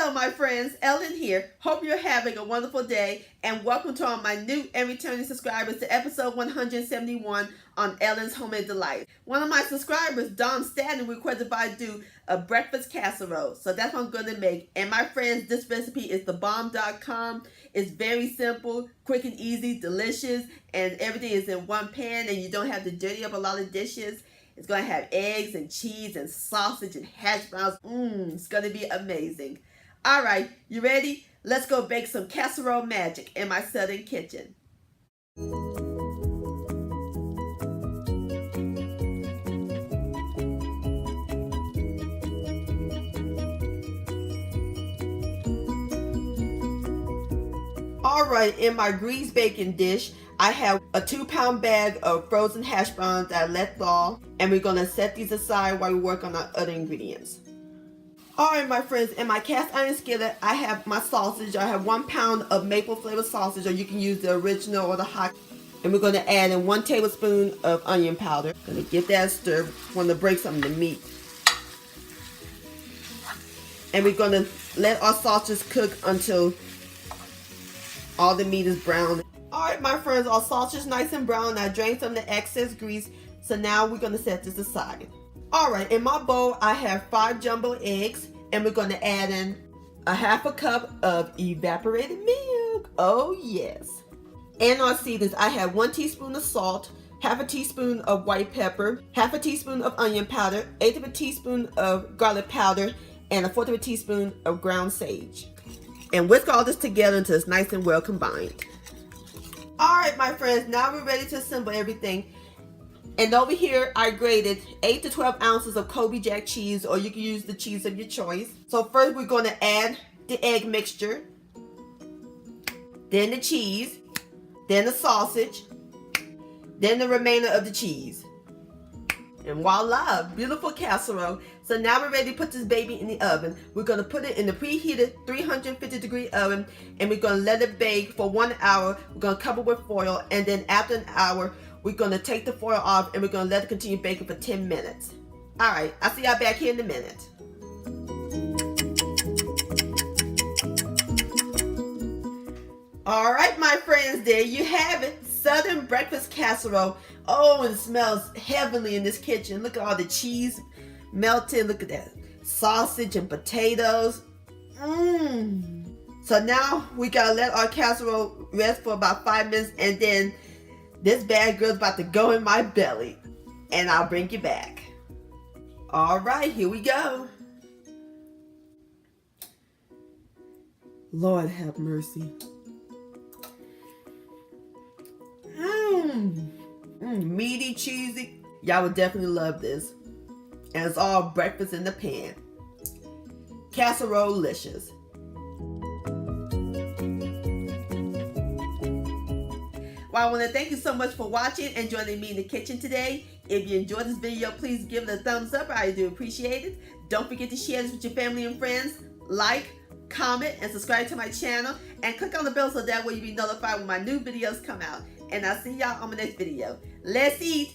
Hello my friends, Ellen here. Hope you're having a wonderful day and welcome to all my new and returning subscribers to episode 171 on Ellen's Homemade Delight. One of my subscribers, Don Stanton, requested if I do a breakfast casserole. So that's what I'm going to make. And my friends, this recipe is thebomb.com. It's very simple, quick and easy, delicious, and everything is in one pan and you don't have to dirty up a lot of dishes. It's going to have eggs and cheese and sausage and hash browns. It's going to be amazing. All right, you ready? Let's go bake some casserole magic in my southern kitchen. All right, in my greased baking dish, I have a 2-pound bag of frozen hash browns that I let thaw, and we're going to set these aside while we work on our other ingredients. Alright my friends, in my cast iron skillet, I have my sausage. I have 1 pound of maple flavored sausage, or you can use the original or the hot. And we're going to add in 1 tablespoon of onion powder. Going to get that stirred. Want to break some of the meat. And we're going to let our sausage cook until all the meat is brown. Alright my friends, our sausage is nice and brown. I drained some of the excess grease. So now we're going to set this aside. Alright, in my bowl I have 5 jumbo eggs, and we're going to add in a 1/2 cup of evaporated milk. Oh yes. And our seasonings, I have 1 teaspoon of salt, 1/2 teaspoon of white pepper, 1/2 teaspoon of onion powder, 1/8 teaspoon of garlic powder, and 1/4 teaspoon of ground sage. And whisk all this together until it's nice and well combined. Alright my friends, now we're ready to assemble everything. And over here, I grated 8 to 12 ounces of Colby Jack cheese, or you can use the cheese of your choice. So first we're going to add the egg mixture, then the cheese, then the sausage, then the remainder of the cheese. And voila, beautiful casserole. So now we're ready to put this baby in the oven. We're going to put it in the preheated 350-degree oven, and we're going to let it bake for 1 hour. We're going to cover it with foil, and then after an hour, we're going to take the foil off and we're going to let it continue baking for 10 minutes. Alright, I'll see y'all back here in a minute. Alright my friends, there you have it. Southern breakfast casserole. Oh, it smells heavenly in this kitchen. Look at all the cheese melted. Look at that sausage and potatoes. So now we got to let our casserole rest for about 5 minutes, and then this bad girl's about to go in my belly, and I'll bring you back. All right, here we go. Lord have mercy. Meaty, cheesy. Y'all would definitely love this. And it's all breakfast in the pan. Casserole-licious. Well, I want to thank you so much for watching and joining me in the kitchen today. If you enjoyed this video, please give it a thumbs up. I do appreciate it. Don't forget to share this with your family and friends. Like, comment, and subscribe to my channel. And click on the bell so that way you'll be notified when my new videos come out. And I'll see y'all on my next video. Let's eat!